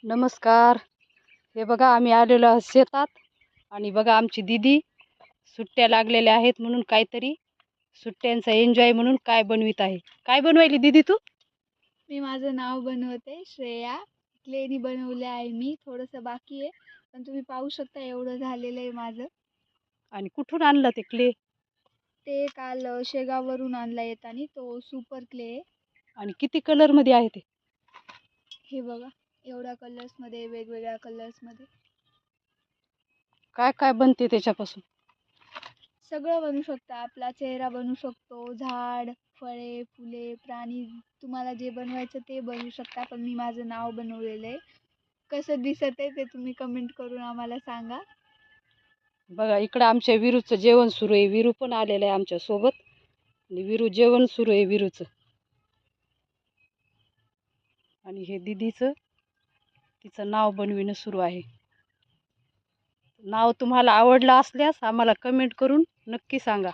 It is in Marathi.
नमस्कार. हे बघा आम्ही आलेलो आहोत शेतात आणि बघा आमची दीदी सुट्ट्या लागलेल्या आहेत म्हणून काहीतरी सुट्ट्यांचा एन्जॉय म्हणून काय बनवित आहे. काय बनवायली दीदी तू? मी माझं नाव बनवते श्रेया. क्लेनी बनवले आहे मी. थोडंसं बाकी आहे पण तुम्ही पाहू शकता एवढं झालेलं आहे माझं. आणि कुठून आणलं ते क्ले? ते काल शेगाववरून आणला येताना. तो सुपर क्ले आहे. आणि किती कलरमध्ये आहे ते? हे बघा एवढ्या कलर्समध्ये, वेगवेगळ्या कलर्समध्ये काय काय बनते त्याच्यापासून? सगळं बनवू शकता. आपला चेहरा बनवू शकतो, झाड, फळे, फुले, प्राणी, तुम्हाला जे बनवायचं ते बनवू शकता. पण मी माझं नाव बनवलेलं आहे. कसं दिसत आहे ते तुम्ही कमेंट करून आम्हाला सांगा. बघा इकडं आमच्या विरूचं जेवण सुरू आहे. विरू पण आलेलं आहे आमच्या सोबत आणि विरू जेवण सुरू आहे विरूचं. आणि हे दीदीचं तिचं नाव बनविणं सुरू आहे. नाव तुम्हाला आवडलं असल्यास आम्हाला कमेंट करून नक्की सांगा.